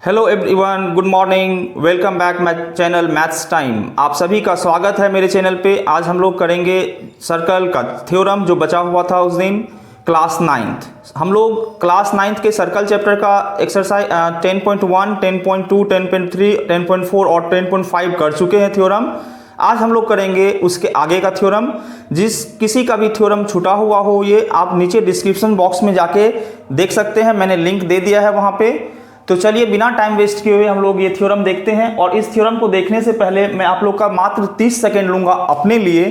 Hello everyone, good morning. Welcome back my channel maths time. आप सभी का स्वागत है मेरे चैनल पे। आज हम लोग करेंगे सर्कल का थ्योरम जो बचा हुआ था उस दिन क्लास 9th। हम लोग क्लास 9th के सर्कल चैप्टर का एक्सरसाइज 10.1, 10.2, 10.3, 10.4 और 10.5 कर चुके हैं थ्योरम। आज हम लोग करेंगे उसके आगे का थ्योरम। जिस किसी का भी थ्योरम छूटा हुआ हो ये आप नीचे डिस्क्रिप्शन बॉक्स में जाके देख सकते हैं, मैंने लिंक दे दिया है वहाँ पे। तो चलिए बिना टाइम वेस्ट किए हुए हम लोग ये थ्योरम देखते हैं। और इस थ्योरम को देखने से पहले मैं आप लोग का मात्र 30 सेकेंड लूंगा अपने लिए,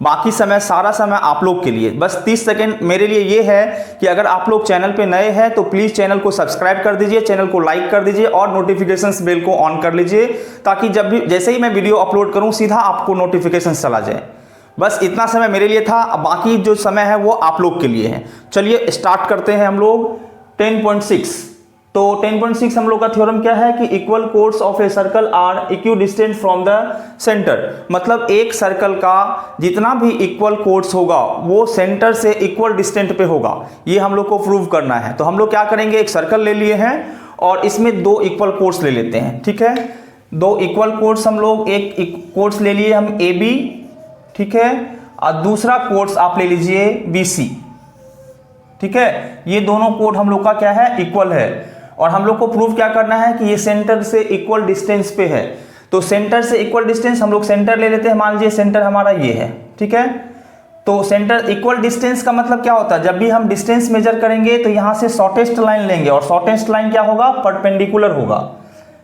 बाकी समय सारा समय आप लोग के लिए। बस 30 सेकेंड मेरे लिए ये है कि अगर आप लोग चैनल पे नए हैं तो प्लीज़ चैनल को सब्सक्राइब कर दीजिए, चैनल को लाइक कर दीजिए और नोटिफिकेशंस बेल को ऑन कर लीजिए, ताकि जब भी जैसे ही मैं वीडियो अपलोड करूँ सीधा आपको नोटिफिकेशन चला जाए। बस इतना समय मेरे लिए था, बाकी जो समय है वो आप लोग के लिए है। चलिए स्टार्ट करते हैं हम लोग 10.6। तो 10.6 हम लोग का थ्योरम क्या है कि equal chords of a circle are equidistant from the centre. मतलब एक सर्कल का जितना भी इक्वल कोर्स होगा वो सेंटर से इक्वल डिस्टेंट पे होगा, ये हम लोग को प्रूव करना है। तो हम लोग क्या करेंगे, एक सर्कल ले लिए हैं और इसमें दो इक्वल कोर्स ले लेते हैं। ठीक है, दो इक्वल कोर्स हम लोग, एक कोर्स ले लिए हम ए बी, ठीक है, और दूसरा कोर्स आप ले लीजिए बी सी। ठीक है, ये दोनों कोड हम लोग का क्या है, इक्वल है। और हम लोग को प्रूव क्या करना है कि ये सेंटर से इक्वल डिस्टेंस पे है। तो सेंटर से इक्वल डिस्टेंस हम लोग सेंटर ले लेते हैं। मान लीजिए सेंटर हमारा ये है, ठीक है। तो सेंटर इक्वल डिस्टेंस का मतलब क्या होता है, जब भी हम डिस्टेंस मेजर करेंगे तो यहां से शॉर्टेस्ट लाइन लेंगे और शॉर्टेस्ट लाइन क्या होगा, परपेंडिकुलर होगा।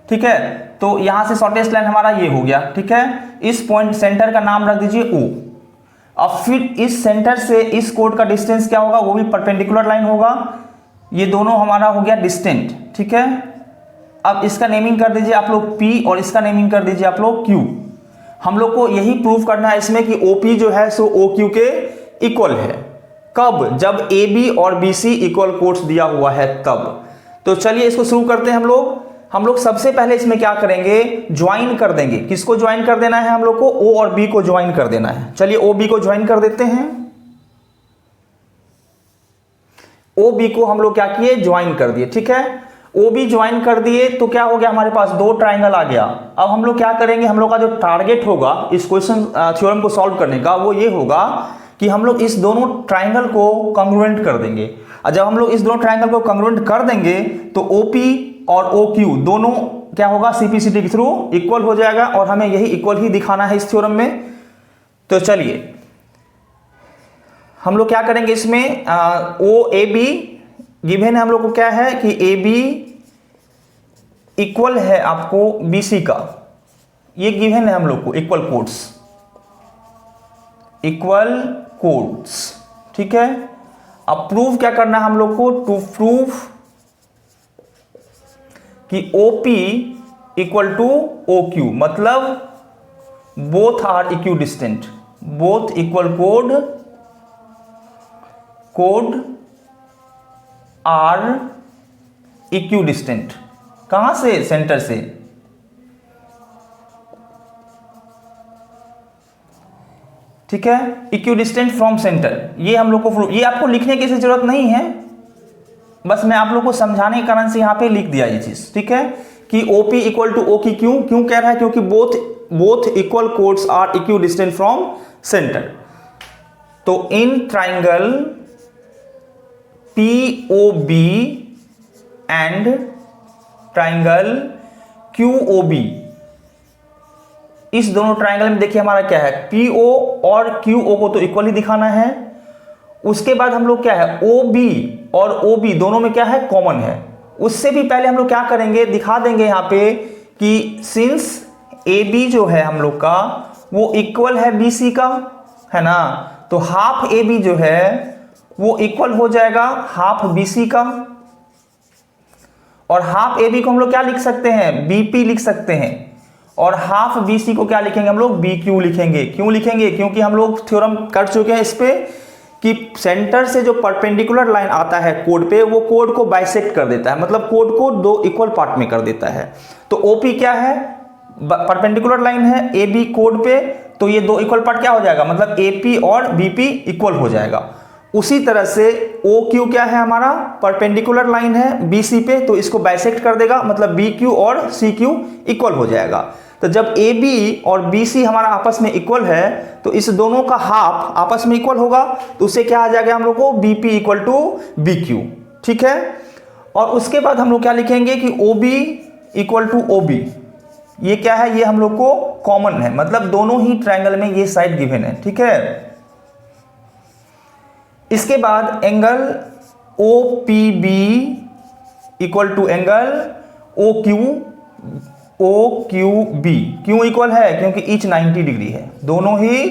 ठीक है, तो यहां से शॉर्टेस्ट लाइन हमारा ये हो गया। ठीक है, इस पॉइंट सेंटर का नाम रख दीजिए O। अब फिर इस सेंटर से इस कोड का डिस्टेंस क्या होगा, वो भी परपेंडिकुलर लाइन होगा। ये दोनों हमारा हो गया डिस्टेंट। ठीक है, अब इसका नेमिंग कर दीजिए आप लोग P और इसका नेमिंग कर दीजिए आप लोग Q। हम लोग को यही प्रूव करना है इसमें कि OP जो है सो OQ के इक्वल है। कब, जब AB और BC इक्वल कोर्स दिया हुआ है तब। तो चलिए इसको शुरू करते हैं हम लोग सबसे पहले इसमें क्या करेंगे, ज्वाइन कर देंगे। किसको ज्वाइन कर देना है, हम लोग को O और B को ज्वाइन कर देना है। चलिए OB को ज्वाइन कर देते हैं। OB को हम लोग क्या किए, ज्वाइन कर दिए। ठीक है, OB ज्वाइन कर दिए तो क्या हो गया, हमारे पास दो ट्राइंगल आ गया। अब हम लोग क्या करेंगे, हम लोग का जो टारगेट होगा इस क्वेश्चन थ्योरम को सॉल्व करने का वो ये होगा कि हम लोग इस दोनों ट्राइंगल को कंग्रुएंट कर देंगे। और जब हम लोग इस दोनों ट्राइंगल को कंग्रुएंट कर देंगे तो OP और OQ दोनों क्या होगा, CP/CD के थ्रू इक्वल हो जाएगा। और हमें यही इक्वल ही दिखाना है इस थ्योरम में। तो चलिए हम लोग क्या करेंगे, इसमें OAB गिवन है हम लोग को क्या है कि AB इक्वल है आपको BC का, ये गिवन है हम लोग को इक्वल कोड्स। ठीक है, अब प्रूव क्या करना है हम लोग को, टू प्रूव कि OP इक्वल टू OQ, मतलब both are equidistant, both equal कोड आर इक्विडिस्टेंट। कहां से, सेंटर से। ठीक है, इक्विडिस्टेंट फ्रॉम सेंटर, ये हम लोग को प्रूव, ये आपको लिखने की जरूरत नहीं है, बस मैं आप लोग को समझाने के कारण से यहां पे लिख दिया ये चीज। ठीक है, कि OP इक्वल टू OQ क्यों कह रहा है, क्योंकि both equal chords are equidistant from centre. तो in triangle POB and triangle QOB, इस दोनों ट्राइंगल में देखिए हमारा क्या है, PO और QO को तो इक्वली दिखाना है। उसके बाद हम लोग क्या है, OB और OB दोनों में क्या है, कॉमन है। उससे भी पहले हम लोग क्या करेंगे, दिखा देंगे यहां पे कि सिंस AB जो है हम लोग का वो इक्वल है BC का, है ना, तो हाफ AB जो है वो इक्वल हो जाएगा हाफ BC का। और हाफ AB को हम लोग क्या लिख सकते हैं, BP लिख सकते हैं। और हाफ BC को क्या लिखेंगे हम लोग, BQ लिखेंगे। क्यों लिखेंगे, क्योंकि हम लोग थ्योरम कर चुके हैं इस पे कि सेंटर से जो परपेंडिकुलर लाइन आता है कोड पे, वो कोड को बाइसेक्ट कर देता है, मतलब कोड को दो इक्वल पार्ट में कर देता है। तो OP क्या है, परपेंडिकुलर लाइन है AB कोड पे, तो ये दो इक्वल पार्ट क्या हो जाएगा, मतलब AP और BP इक्वल हो जाएगा। उसी तरह से ओ क्यू क्या है हमारा, परपेंडिकुलर लाइन है बी सी पे, तो इसको बाइसेक्ट कर देगा, मतलब बी क्यू और सी क्यू इक्वल हो जाएगा। तो जब ए बी और बी सी हमारा आपस में इक्वल है तो इस दोनों का हाफ आपस में इक्वल होगा, तो उससे क्या आ जाएगा हम लोग को, B P equal to B Q. ठीक है, और उसके बाद हम लोग क्या लिखेंगे कि O B equal to O B. ये क्या है, ये हम लोग को कॉमन है, मतलब दोनों ही ट्रायंगल में ये साइड गिवन है। ठीक है, इसके बाद angle O P B equal to angle O Q B. क्यों इक्वल है, क्योंकि ईच 90 डिग्री है, दोनों ही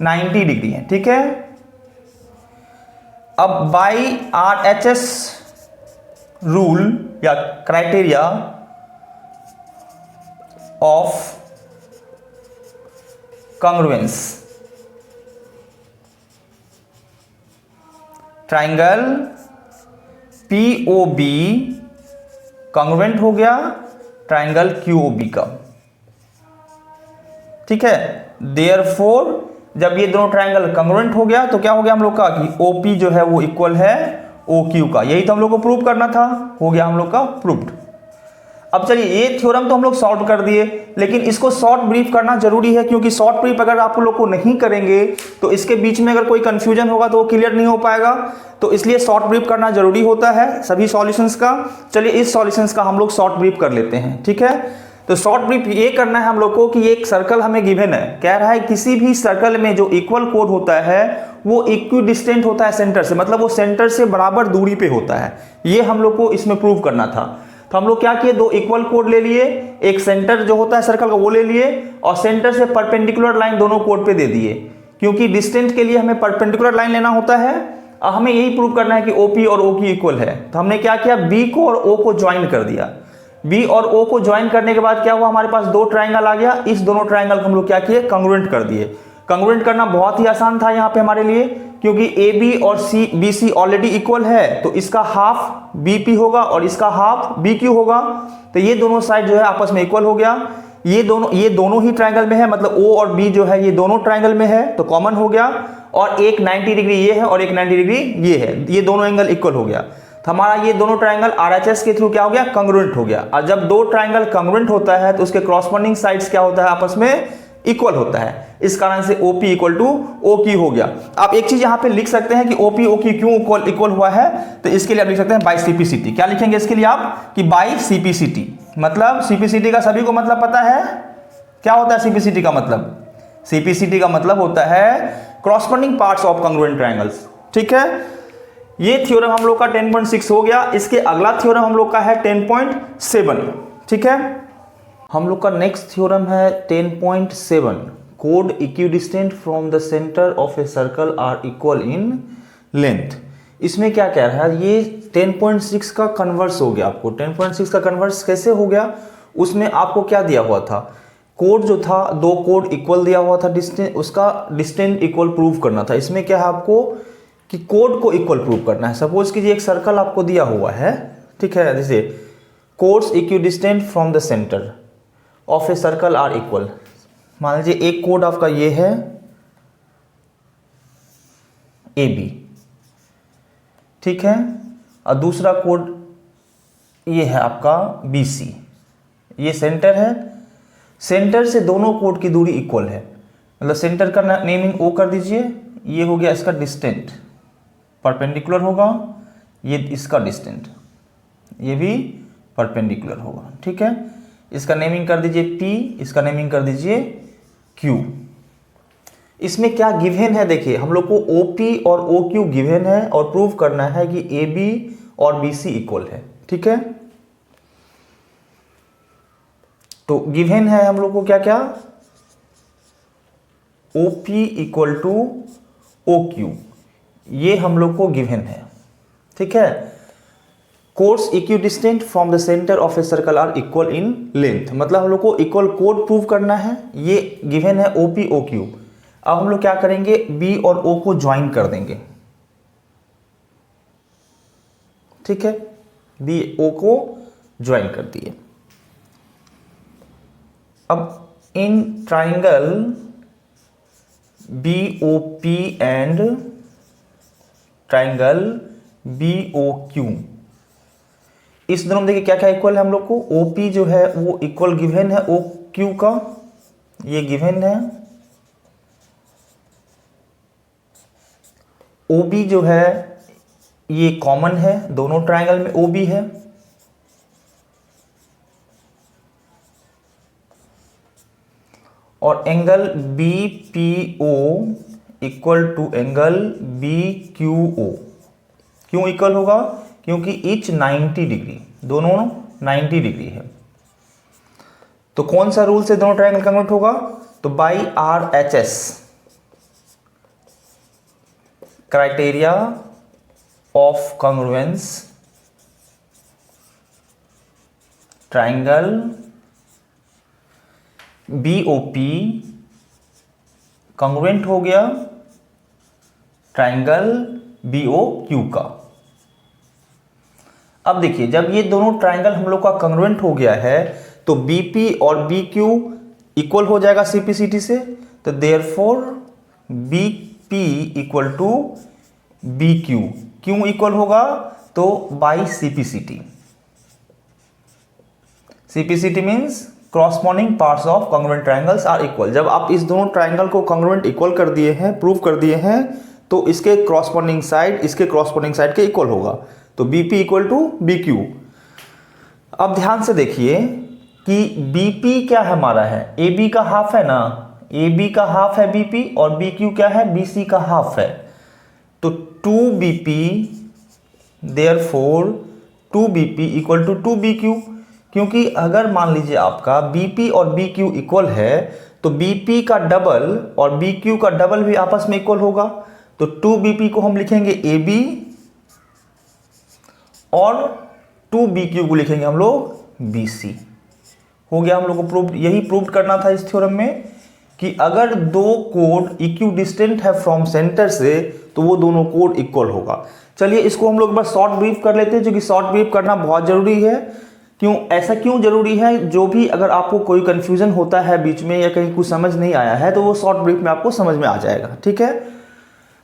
90 डिग्री है। ठीक है, अब by R H S rule या criteria of congruence, triangle POB congruent हो गया ट्राइंगल QOB का। ठीक है, देयरफॉर जब ये दोनों ट्राइंगल कॉन्ग्रुएंट हो गया तो क्या हो गया हम लोग का कि OP जो है वो इक्वल है OQ का। यही तो हम लोग को प्रूव करना था, हो गया हम लोग का प्रूव्ड। अब चलिए, ये थ्योरम तो हम लोग सॉल्व कर दिए, लेकिन इसको शॉर्ट ब्रीफ करना जरूरी है, क्योंकि शॉर्ट ब्रीफ अगर आप लोग को नहीं करेंगे तो इसके बीच में अगर कोई कंफ्यूजन होगा तो वो क्लियर नहीं हो पाएगा। तो इसलिए शॉर्ट ब्रीफ करना जरूरी होता है सभी सॉल्यूशंस का। चलिए, इस सॉल्यूशंस का हम लोग शॉर्ट ब्रीफ कर लेते हैं। ठीक है, तो शॉर्ट ब्रीफ ये करना है हम लोग को कि एक सर्कल हमें गिवन है, कह रहा है किसी भी सर्कल में जो इक्वल कोड होता है वो इक्विडिस्टेंट होता है सेंटर से, मतलब वो सेंटर से बराबर दूरी पे होता है। ये हम लोग को इसमें प्रूव करना था। तो हम लोग क्या किए, दो इक्वल कोड ले लिए, एक सेंटर जो होता है सर्कल का वो ले लिए, और सेंटर से परपेंडिकुलर लाइन दोनों कोड पे दे दिए, क्योंकि डिस्टेंस के लिए हमें परपेंडिकुलर लाइन लेना होता है। और हमें यही प्रूव करना है कि OP और OQ इक्वल है। तो हमने क्या किया, B को और O को ज्वाइन कर दिया। B और O को ज्वाइन करने के बाद क्या हुआ, हमारे पास दो ट्राइंगल आ गया। इस दोनों ट्राइंगल को हम लोग क्या किए, कॉन्ग्रुएंट कर दिए। कॉन्ग्रुएंट करना बहुत ही आसान था यहाँ पे हमारे लिए, क्योंकि AB और BC ऑलरेडी इक्वल है, तो इसका हाफ BP होगा और इसका हाफ BQ होगा। तो ये दोनों साइड जो है आपस में इक्वल हो गया। ये दोनों ही ट्राइंगल में है, मतलब O और B जो है ये दोनों ट्राइंगल में है, तो कॉमन हो गया। और एक 90 डिग्री ये है और एक 90 डिग्री ये है, ये दोनों एंगल इक्वल हो गया। तो हमारा ये दोनों ट्राइंगल RHS के थ्रू क्या हो गया, कॉन्ग्रुएंट हो गया। और जब दो ट्राइंगल कॉन्ग्रुएंट होता है तो उसके क्रॉसपोंडिंग साइड्स क्या होता है, आपस में इक्वल होता है। इस कारण से OP इक्वल टू OQ हो गया। आप एक चीज यहां पे लिख सकते हैं कि OP OQ क्यों इक्वल हुआ है, तो इसके लिए आप लिख सकते हैं बाई CPCT। क्या लिखेंगे इसके लिए आप, कि बाई CPCT। मतलब CPCT का सभी को मतलब पता है, क्या होता है CPCT का मतलब, CPCT का मतलब होता है corresponding parts of congruent triangles. ठीक है, ये थ्योरम हम लोग का 10.6 हो गया। इसके अगला थ्योरम हम लोग का है 10.7। ठीक है, हम लोग का नेक्स्ट थ्योरम है 10.7। कोड equidistant from the centre of a circle are equal in length. इसमें क्या कह रहा है, ये 10.6 का कन्वर्स हो गया। आपको 10.6 का कन्वर्स कैसे हो गया, उसमें आपको क्या दिया हुआ था, कोड जो था, दो कोड इक्वल दिया हुआ था, डिस्टेंस, उसका डिस्टेंस इक्वल प्रूव करना था। इसमें क्या है आपको कि कोड को इक्वल प्रूव करना है। सपोज कीजिए एक सर्कल आपको दिया हुआ है, ठीक है, जैसे chords equidistant from the centre of a circle are equal. मान लीजिए एक कोड आपका ये है AB, ठीक है, और दूसरा कोड ये है आपका BC। ये सेंटर है, सेंटर से दोनों कोड की दूरी इक्वल है, मतलब सेंटर का नेमिंग O कर दीजिए। ये हो गया इसका डिस्टेंट, परपेंडिकुलर होगा, ये इसका डिस्टेंट, ये भी परपेंडिकुलर होगा। ठीक है, इसका नेमिंग कर दीजिए P, इसका नेमिंग कर दीजिए Q। इसमें क्या गिवन है, देखिए हम लोग को OP और OQ गिवन है और प्रूव करना है कि AB और BC इक्वल है। ठीक है, तो गिवन है हम लोग को क्या क्या, OP इक्वल टू OQ, ये हम लोग को गिवन है। ठीक है, chords equidistant from the centre of a circle are equal in length, मतलब हम लोग को इक्वल कोड प्रूव करना है। ये गिवन है OP OQ। अब हम लोग क्या करेंगे, B और O को ज्वाइन कर देंगे। ठीक है, B O को ज्वाइन कर दिए। अब in triangle BOP and triangle BOQ। इस दोनों में देखिए क्या क्या इक्वल है हम लोग को, OP जो है वो इक्वल गिवन है OQ का, ये गिवन है। OB जो है ये कॉमन है, दोनों ट्राइंगल में OB है। और angle BPO equal to angle BQO। क्यों इक्वल होगा? क्योंकि ईच 90 डिग्री, दोनों 90 डिग्री है। तो कौन सा रूल से दोनों ट्राइंगल कन्वर्ट होगा? तो by RHS, criteria of congruence, triangle BOP congruent हो गया ट्राइंगल BOQ का। अब देखिए जब ये दोनों ट्राइंगल हम लोग का कॉन्ग्रुएंट हो गया है तो BP और BQ इक्वल हो जाएगा CPCT से, तो therefore BP equal to BQ। क्यों इक्वल होगा? तो by CPCT। CPCT means corresponding parts of congruent triangles are equal। जब आप इस दोनों ट्राइंगल को congruent इक्वल कर दिए हैं, प्रूव कर दिए हैं, तो इसके corresponding साइड इसके corresponding साइड के इक्वल होगा, तो BP इक्वल टू BQ। अब ध्यान से देखिए कि BP क्या है हमारा है, AB का हाफ है ना, AB का हाफ है BP, और BQ क्या है, BC का हाफ है। तो 2BP therefore 2BP equal to 2BQ। क्योंकि अगर मान लीजिए आपका BP और BQ इक्वल है तो BP का डबल और BQ का डबल भी आपस में इक्वल होगा। तो 2BP को हम लिखेंगे AB और 2BQ को लिखेंगे हम लोग BC। हो गया हम लोग को प्रूव, यही प्रूव करना था इस थ्योरम में कि अगर दो कोड इक्वी डिस्टेंट है फ्रॉम सेंटर से तो वो दोनों कोड इक्वल होगा। चलिए इसको हम लोग बस शॉर्ट ब्रीफ कर लेते हैं, जो कि शॉर्ट ब्रीफ करना बहुत जरूरी है। क्यों ऐसा क्यों जरूरी है? जो भी अगर आपको कोई कंफ्यूजन होता है बीच में या कहीं कुछ समझ नहीं आया है तो वो शॉर्ट ब्रीफ में आपको समझ में आ जाएगा। ठीक है,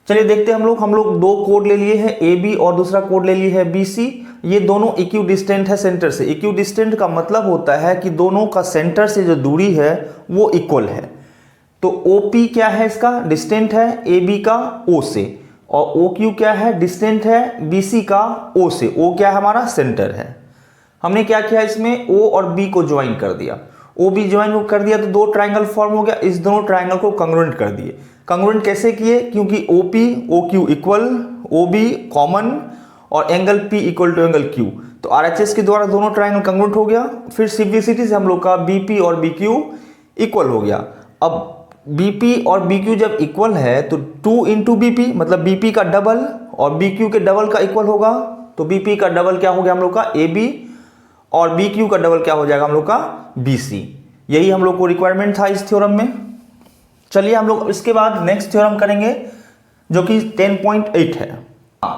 चलिए देखते हैं हम लोग दो कोड ले लिए हैं AB और दूसरा कोड ले लिए है BC। ये दोनों इक्वी डिस्टेंट है सेंटर से। इक्वी डिस्टेंट का मतलब होता है कि दोनों का सेंटर से जो दूरी है वो इक्वल है। तो OP क्या है, इसका डिस्टेंट है AB का O से, और OQ क्या है, डिस्टेंट है BC का O से। O क्या है हमारा, सेंटर है। हमने क्या किया, इसमें O और B को ज्वाइन कर दिया, OB ज्वाइन कर दिया तो दो ट्राइंगल फॉर्म हो गया। इस दोनों ट्राइंगल को कंग्रुएंट कर दिए। कंग्रुएंट कैसे किए? क्योंकि OP OQ equal, OB common और angle P equal to angle Q, तो RHS के द्वारा दोनों ट्राइंगल कंग्रुएंट हो गया। फिर सिंप्लिसिटी से हम लोग का BP और BQ इक्वल हो गया। अब BP और BQ जब इक्वल है तो 2 इंटू BP मतलब BP का डबल और BQ के डबल का इक्वल होगा। तो BP का डबल क्या हो गया हम लोग का AB, और BQ का डबल क्या हो जाएगा हम लोग का BC। यही हम लोग को रिक्वायरमेंट था इस थ्योरम में। चलिए हम लोग इसके बाद नेक्स्ट थ्योरम करेंगे जो कि 10.8 है।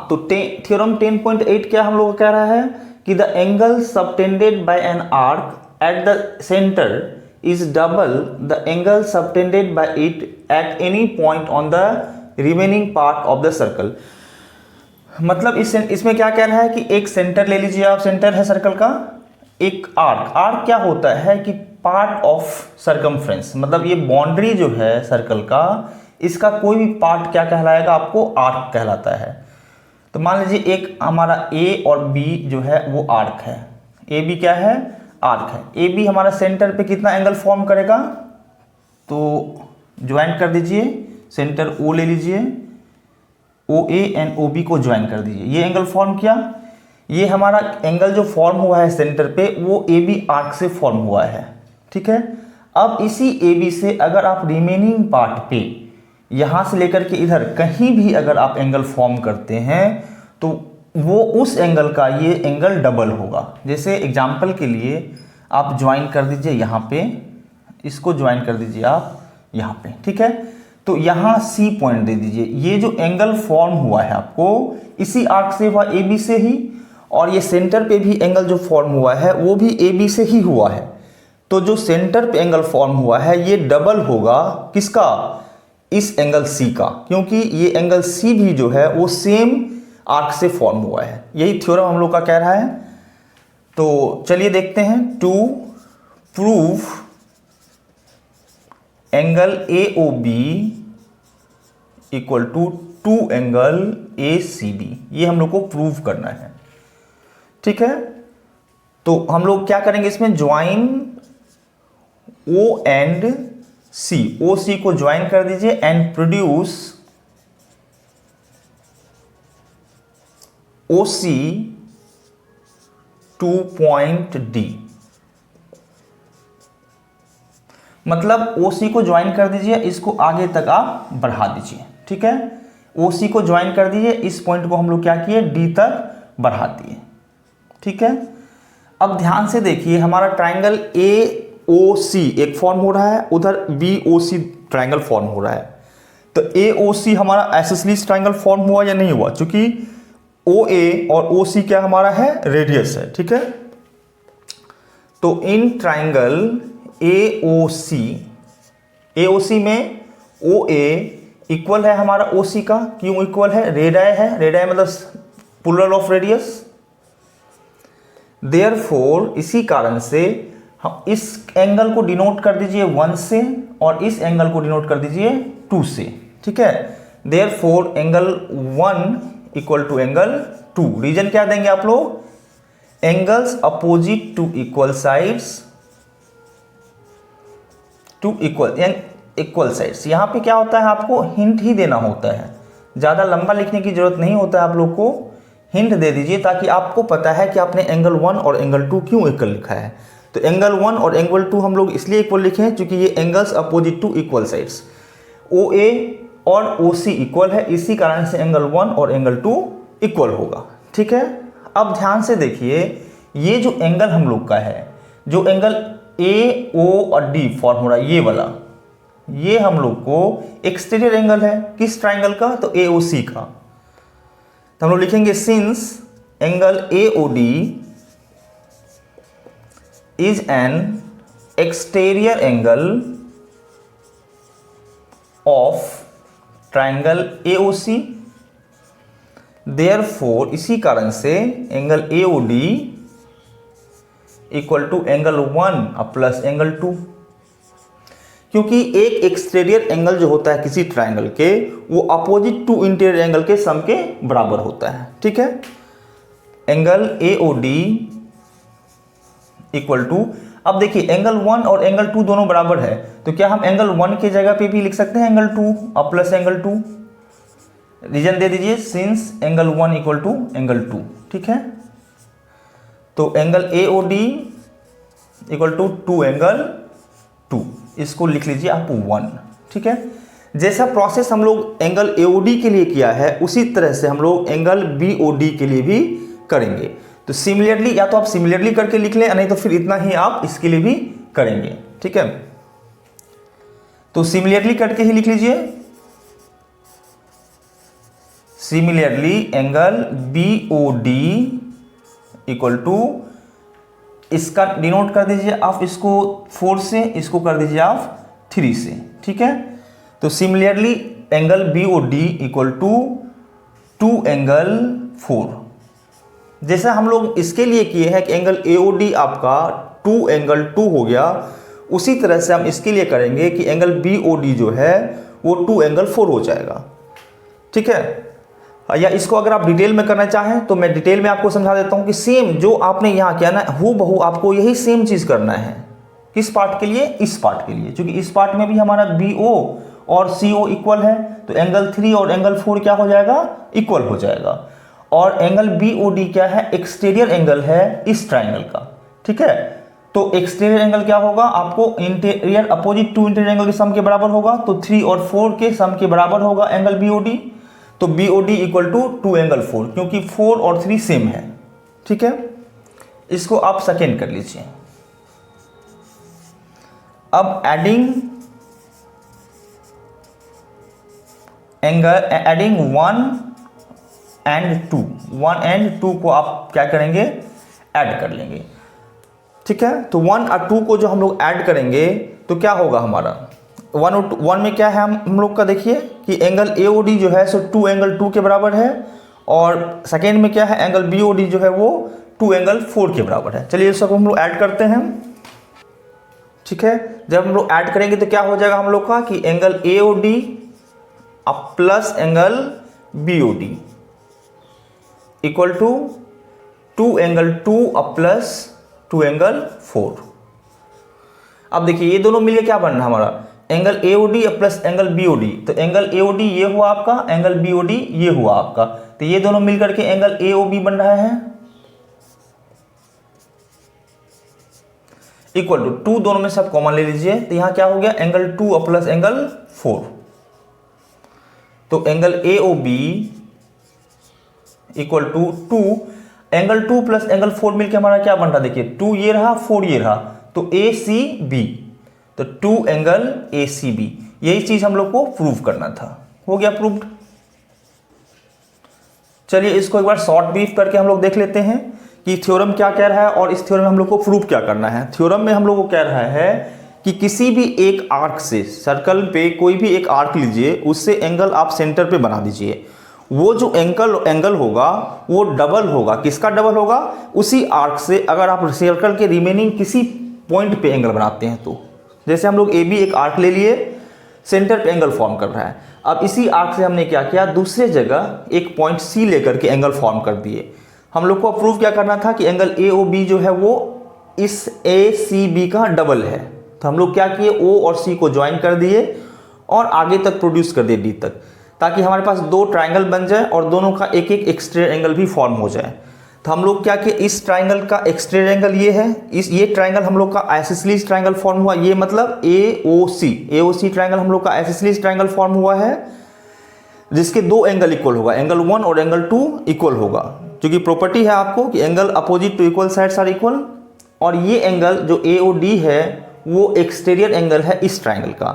तो थ्योरम 10.8 क्या हम लोग कह रहा है कि the angle subtended bye an arc at the centre is double the angle subtended by it at any point on the remaining part of the circle। मतलब इसमें क्या कह रहा है कि एक सेंटर ले लीजिए आप, सेंटर है सर्कल का, एक आर्क क्या होता है कि पार्ट ऑफ सरकमफ्रेंस, मतलब ये बाउंड्री जो है सर्कल का, इसका कोई भी पार्ट क्या कहलाएगा, आपको आर्क कहलाता है। तो मान लीजिए एक हमारा A और B जो है वो आर्क है, AB क्या है, आर्क है। AB हमारा सेंटर पे कितना एंगल फॉर्म करेगा, तो ज्वाइन कर दीजिए, सेंटर O ले लीजिए, OA एंड OB को ज्वाइन कर दीजिए, ये एंगल फॉर्म किया। ये हमारा एंगल जो फॉर्म हुआ है सेंटर पे वो AB आर्क से फॉर्म हुआ है। ठीक है, अब इसी AB से अगर आप रिमेनिंग पार्ट पे यहां से लेकर के इधर कहीं भी अगर आप एंगल फॉर्म करते हैं तो वो उस एंगल का ये एंगल डबल होगा। जैसे एग्जांपल के लिए आप ज्वाइन कर दीजिए यहाँ पे, इसको ज्वाइन कर दीजिए आप यहाँ पे। ठीक है, तो यहाँ C पॉइंट दे दीजिए। ये जो एंगल फॉर्म हुआ है आपको इसी आर्क से हुआ, AB से ही, और ये सेंटर पे भी एंगल जो फॉर्म हुआ है वो भी AB से ही हुआ है। तो जो सेंटर पे एंगल फॉर्म हुआ है ये डबल होगा किसका, इस एंगल C का, क्योंकि ये एंगल C भी जो है वो सेम आर्क से फॉर्म हुआ है। यही थ्योरम हम लोग का कह रहा है। तो चलिए देखते हैं। To prove angle AOB equal to 2 angle ACB, ये हम लोग को प्रूव करना है। ठीक है, तो हम लोग क्या करेंगे इसमें, join O and C, OC को ज्वाइन कर दीजिए and produce OC two point D। मतलब OC को ज्वाइन कर दीजिए, इसको आगे तक आप बढ़ा दीजिए। ठीक है, OC को ज्वाइन कर दीजिए, इस पॉइंट को हम लोग क्या किए, D तक बढ़ा दिए। ठीक है, अब ध्यान से देखिए, हमारा ट्राइंगल AOC एक फॉर्म हो रहा है, उधर BOC ट्राइंगल फॉर्म हो रहा है। तो AOC हमारा आइसोसेलेस ट्राइंगल फॉर्म हुआ या नहीं हुआ, क्योंकि OA और OC क्या हमारा है, रेडियस है। ठीक है, तो इन ट्राइंगल AOC में OA इक्वल है हमारा OC का। क्यों इक्वल है, रेडियाई है, रेडियाई मतलब प्लूरल ऑफ रेडियस। देयरफॉर इसी कारण से हम इस एंगल को डिनोट कर दीजिए 1 से और इस एंगल को डिनोट कर दीजिए 2 से। ठीक है, therefore angle 1 equal to angle 2। Reason क्या देंगे आप लोग, angles opposite to equal sides to equal sides. यहां पे क्या होता है, आपको हिंट ही देना होता है, ज्यादा लंबा लिखने की जरूरत नहीं होता है। आप लोग को हिंट दे दीजिए ताकि आपको पता है कि आपने एंगल 1 और एंगल 2 क्यों इक्वल लिखा है। तो एंगल 1 और एंगल 2 हम लोग इसलिए इक्वल लिखे हैं क्योंकि ये angles opposite to equal sides, OA और OC इक्वल है, इसी कारण से एंगल 1 और एंगल 2 इक्वल होगा। ठीक है, अब ध्यान से देखिए, ये जो एंगल हम लोग का है, जो एंगल AO और D फॉर्म हो रहा है, ये वाला, ये हम लोग को एक्सटीरियर एंगल है। किस ट्राइंगल का, तो AOC का। तो हम लोग लिखेंगे since angle AOD is an exterior angle of triangle AOC, therefore इसी कारण से angle AOD equal to angle 1 plus angle 2। क्योंकि एक एक्सटीरियर एंगल जो होता है किसी ट्राइंगल के, वो अपोजिट टू इंटीरियर एंगल के सम के बराबर होता है। ठीक है, एंगल AOD इक्वल टू, अब देखिए एंगल 1 और एंगल 2 दोनों बराबर है, तो क्या हम एंगल 1 के जगह पे भी लिख सकते हैं एंगल 2 प्लस एंगल 2। रीजन दे दीजिए, since angle 1 equal to angle 2। ठीक है, तो angle AOD equal to 2 angle 2, इसको लिख लीजिए आप 1। ठीक है, जैसा प्रोसेस हम लोग एंगल AOD के लिए किया है, उसी तरह से हम लोग एंगल BOD के लिए भी करेंगे। तो सिमिलरली, या तो आप सिमिलरली करके लिख लें, नहीं तो फिर इतना ही आप इसके लिए भी करेंगे। ठीक है, तो सिमिलरली करके ही लिख लीजिए, similarly angle BOD equal to, इसका डिनोट कर दीजिए आप इसको 4 से, इसको कर दीजिए आप 3 से। ठीक है, तो similarly angle BOD equal to 2 angle 4। जैसा हम लोग इसके लिए किए हैं कि एंगल AOD आपका 2 एंगल 2 हो गया, उसी तरह से हम इसके लिए करेंगे कि एंगल BOD जो है वो 2 एंगल 4 हो जाएगा। ठीक है, या इसको अगर आप डिटेल में करना चाहें तो मैं डिटेल में आपको समझा देता हूं कि सेम जो आपने यहां किया ना, हूबहू आपको यही सेम चीज करना है। किस पार्ट के लिए, इस पार्ट के लिए, क्योंकि इस पार्ट में भी हमारा BO और CO इक्वल है, तो एंगल 3 और एंगल 4 क्या हो जाएगा, इक्वल हो जाएगा। और एंगल BOD क्या है, एक्सटीरियर एंगल है इस ट्राइंगल का। ठीक है, तो एक्सटीरियर एंगल क्या होगा, आपको interior opposite to interior angle के सम के बराबर होगा, तो 3 और 4 के सम के बराबर होगा एंगल BOD। तो BOD इक्वल टू 2 एंगल 4, क्योंकि 4 और 3 सेम है। ठीक है, इसको आप सेकेंड कर लीजिए। अब एडिंग एंगल, एडिंग 1 एंड 2 को आप क्या करेंगे, ऐड कर लेंगे। ठीक है, तो 1 और 2 को जो हम लोग ऐड करेंगे तो क्या होगा हमारा, 1 और 1 में क्या है हम लोग का, देखिए कि एंगल AOD जो है सो 2 एंगल 2 के बराबर है, और सेकेंड में क्या है, एंगल बी ओ डी जो है वो 2 एंगल 4 के बराबर है। चलिए सब हम लोग ऐड करते हैं। ठीक है, जब हम लोग ऐड करेंगे तो क्या हो जाएगा हम लोग का कि angle A O D plus angle B O D equal to 2 angle 2 plus 2 angle 4। अब देखिए ये दोनों मिलके क्या बन रहा है हमारा, angle A O D plus angle B O D. तो एंगल ए ओ डी ये हुआ आपका, एंगल बी ओ डी ये हुआ आपका, तो ये दोनों मिलकर के एंगल ए ओ बी बन रहा है इक्वल टू 2, दोनों में सब कॉमन ले लीजिए, तो यहां क्या हो गया, एंगल 2 प्लस एंगल 4। तो angle A O B equal to 2 angle 2 plus angle 4 मिलकर हमारा क्या बन रहा, देखिए 2 ये रहा 4 ये रहा, तो ए सी बी, तो 2 एंगल ए सी बी। यही चीज हम लोग को प्रूव करना था, हो गया प्रूव्ड। चलिए इसको एक बार शॉर्ट ब्रीफ करके हम लोग देख लेते हैं कि थ्योरम क्या कह रहा है और इस थ्योरम में हम लोग को प्रूव क्या करना है। थ्योरम में हम लोग को कह रहा है कि किसी भी एक आर्क से, सर्कल पे कोई भी एक आर्क लीजिए, उससे एंगल आप सेंटर पे बना दीजिए, वो जो एंगल होगा वो डबल होगा। किसका डबल होगा, उसी आर्क से अगर आप सर्कल के रिमेनिंग किसी पॉइंट पे एंगल बनाते हैं तो। जैसे हम लोग ए बी एक आर्क ले लिए, सेंटर पे एंगल फॉर्म कर रहा है, अब इसी आर्क से हमने क्या किया, दूसरे जगह एक पॉइंट सी लेकर के एंगल फॉर्म कर दिए। हम लोग को प्रूव क्या करना था कि एंगल ए ओ बी जो है वो इस ए सी बी का डबल है। तो हम लोग क्या किए, ओ और सी को ज्वाइन कर दिए और आगे तक प्रोड्यूस कर दिए डी तक, ताकि हमारे पास 2 ट्राइंगल बन जाए और दोनों का एक एक एक्सटीरियर एंगल भी फॉर्म हो जाए। तो हम लोग क्या किए, इस ट्राइंगल का एक्सटीरियर एंगल ये है, ये ट्राइंगल हम लोग का आइसोसेलेस ट्राइंगल फॉर्म हुआ, ये मतलब ए ओ सी ट्राइंगल हम लोग का आइसोसेलेस ट्राइंगल फॉर्म हुआ है, जिसके 2 एंगल इक्वल होगा, एंगल 1 और एंगल 2 इक्वल होगा, क्योंकि प्रॉपर्टी है आपको कि angle opposite to equal sides are equal. और ये एंगल जो ए ओ डी है वो एक्सटीरियर एंगल है इस ट्राइंगल का।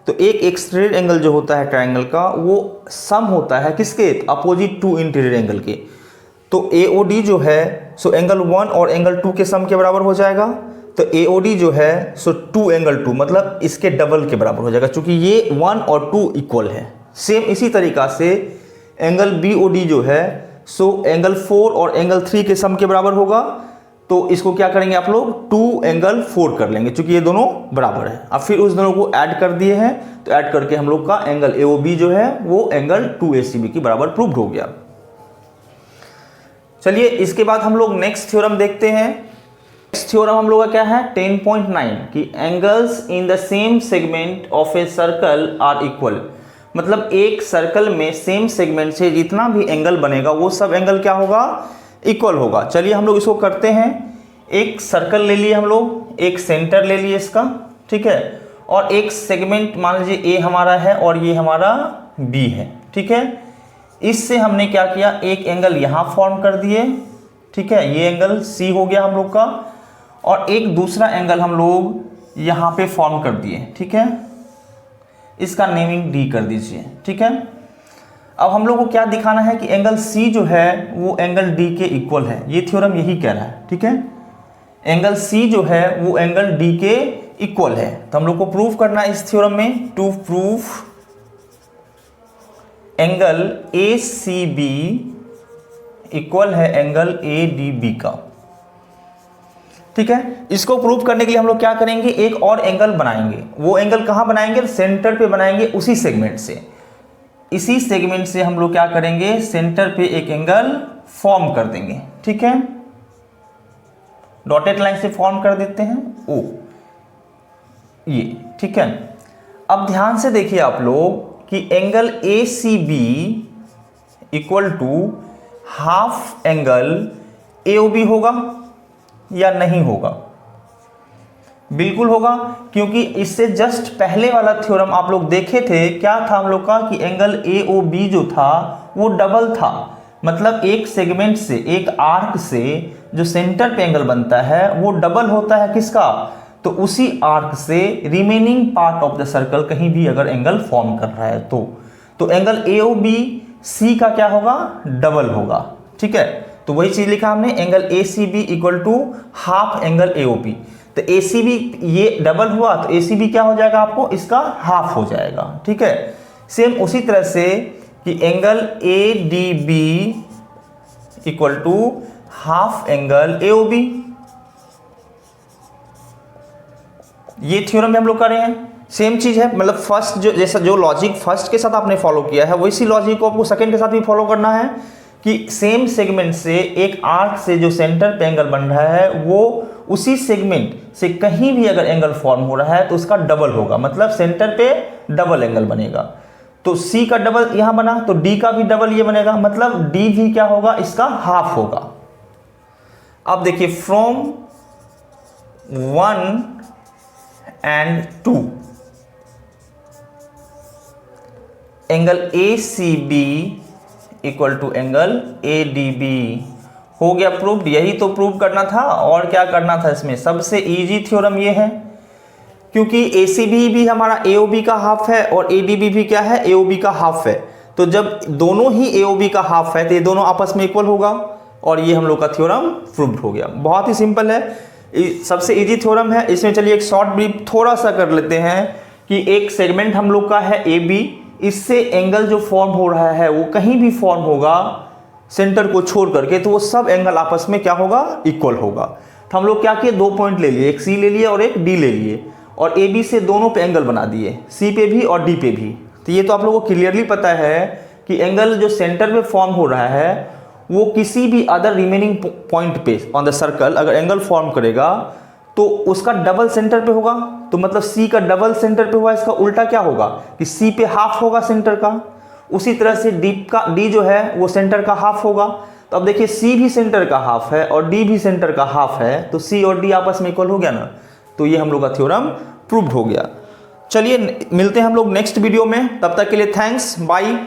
तो एक एक्सटीरियर एंगल जो होता है ट्राइंगल का वो सम होता है किसके, अपोजिट टू इंटीरियर एंगल के। तो ए ओ डी जो है सो एंगल 1 और एंगल 2 के सम के बराबर हो जाएगा। तो ए ओ डी जो है सो 2 एंगल 2 मतलब इसके डबल के बराबर हो जाएगा, क्योंकि ये 1 और 2 इक्वल है। सेम इसी तरीका से एंगल बी ओ डी जो है सो एंगल 4 और एंगल 3 के सम के बराबर होगा। तो इसको क्या करेंगे आप लोग, 2 एंगल 4 कर लेंगे, क्योंकि ये दोनों बराबर है। अब फिर उस दोनों को ऐड कर दिए हैं, तो ऐड करके हम लोग का एंगल ए ओ बी जो है वो एंगल 2 ए सी बी के बराबर प्रूव्ड हो गया। चलिए इसके बाद हम लोग नेक्स्ट थ्योरम देखते हैं। नेक्स्ट थ्योरम हम लोग का क्या है, 10.9 कि angles in the same segment of a circle are equal. मतलब एक सर्कल में सेम सेगमेंट से जितना भी एंगल बनेगा वो सब एंगल क्या होगा, इक्वल होगा। चलिए हम लोग इसको करते हैं। एक सर्कल ले लिए हम लोग, एक सेंटर ले लिए इसका, ठीक है, और एक सेगमेंट मान लीजिए ए हमारा है और ये हमारा बी है, ठीक है। इससे हमने क्या किया, एक एंगल यहाँ फॉर्म कर दिए, ठीक है, ये एंगल सी हो गया हम लोग का, और एक दूसरा एंगल हम लोग यहाँ पे फॉर्म कर दिए, ठीक है। इसका नेमिंग डी कर दीजिए, ठीक है। अब हम लोग को क्या दिखाना है कि एंगल सी जो है वो एंगल डी के इक्वल है। ये थ्योरम यही कह रहा है, ठीक है। एंगल सी जो है वो एंगल डी के इक्वल है। तो हम लोग को प्रूव करना है इस थ्योरम में, to prove angle A C B equal है एंगल ए डी बी का, ठीक है। इसको प्रूव करने के लिए हम लोग क्या करेंगे, एक और एंगल बनाएंगे। वो एंगल कहाँ बनाएंगे, सेंटर पे बनाएंगे, उसी सेगमेंट से। इसी सेगमेंट से हम लोग क्या करेंगे, सेंटर पे एक एंगल फॉर्म कर देंगे, ठीक है। डॉटेड लाइन से फॉर्म कर देते हैं ओ, ये, ठीक है। अब ध्यान से देखिए आप लोग कि angle A C B equal to half angle A O B होगा या नहीं होगा, बिल्कुल होगा, क्योंकि इससे जस्ट पहले वाला थ्योरम आप लोग देखे थे, क्या था हम लोग का कि एंगल ए ओ बी जो था वो डबल था। मतलब एक सेगमेंट से, एक आर्क से जो सेंटर पे एंगल बनता है वो डबल होता है किसका, तो उसी आर्क से remaining part of the circle कहीं भी अगर एंगल फॉर्म कर रहा है तो angle A O B C का क्या होगा, डबल होगा, ठीक है। तो वही चीज लिखा हमने, angle A C B equal to half angle A O B. तो ए सी बी ये डबल हुआ तो ए सी बी क्या हो जाएगा आपको, इसका हाफ हो जाएगा, ठीक है। सेम उसी तरह से कि angle A D B equal to half angle AOB। ये थ्योरम में हम लोग कर रहे हैं। सेम चीज है, मतलब फर्स्ट जो लॉजिक फर्स्ट के साथ आपने फॉलो किया है वैसी लॉजिक को आपको सेकंड के साथ भी फॉलो करना है कि सेम सेगमेंट से एक आर्क से जो सेंटर पे एंगल बन रहा है वो उसी सेगमेंट से कहीं भी अगर एंगल फॉर्म हो रहा है तो उसका डबल होगा, मतलब सेंटर पे डबल एंगल बनेगा। तो C का डबल यहां बना तो D का भी डबल ये बनेगा, मतलब D भी क्या होगा, इसका हाफ होगा। अब देखिए from 1 and 2 angle ACB equal to angle ADB हो गया प्रूव्ड। यही तो प्रूव करना था, और क्या करना था इसमें। सबसे इजी थ्योरम ये है, क्योंकि ACB भी हमारा AOB का हाफ है और ADB भी क्या है, AOB का हाफ है। तो जब दोनों ही AOB का हाफ है तो ये दोनों आपस में इक्वल होगा, और ये हम लोग का थ्योरम प्रूव्ड हो गया। बहुत ही सिंपल है, सबसे इजी थ्योरम है। इसमें चलिए एक शॉर्ट ब्रीफ थोड़ा सा कर लेते हैं कि एक सेगमेंट हम लोग का है AB, इससे एंगल जो फॉर्म हो रहा है वो कहीं भी फॉर्म होगा सेंटर को छोड़ करके, तो वो सब एंगल आपस में क्या होगा, इक्वल होगा। तो हम लोग क्या किए, 2 पॉइंट ले लिए, एक C ले लिए और एक D ले लिए, और AB से दोनों पे एंगल बना दिए, C पे भी और D पे भी। तो ये तो आप लोगों को क्लियरली पता है कि एंगल जो सेंटर में फॉर्म हो रहा है वो किसी भी अदर रिमेनिंग पॉइंट पे ऑन द सर्कल अगर एंगल फॉर्म करेगा तो उसका डबल सेंटर पे होगा। तो मतलब C का डबल सेंटर पे हुआ, इसका उल्टा क्या होगा कि C पे हाफ होगा सेंटर का। उसी तरह से D जो है वो सेंटर का हाफ होगा। तो अब देखिए C भी सेंटर का हाफ है और D भी सेंटर का हाफ है, तो C और D आपस में इक्वल हो गया ना। तो ये हम लोग का थ्योरम प्रूव्ड हो गया। चलिए मिलते हैं हम लोग नेक्स्ट वीडियो में, तब तक के लिए थैंक्स, बाय।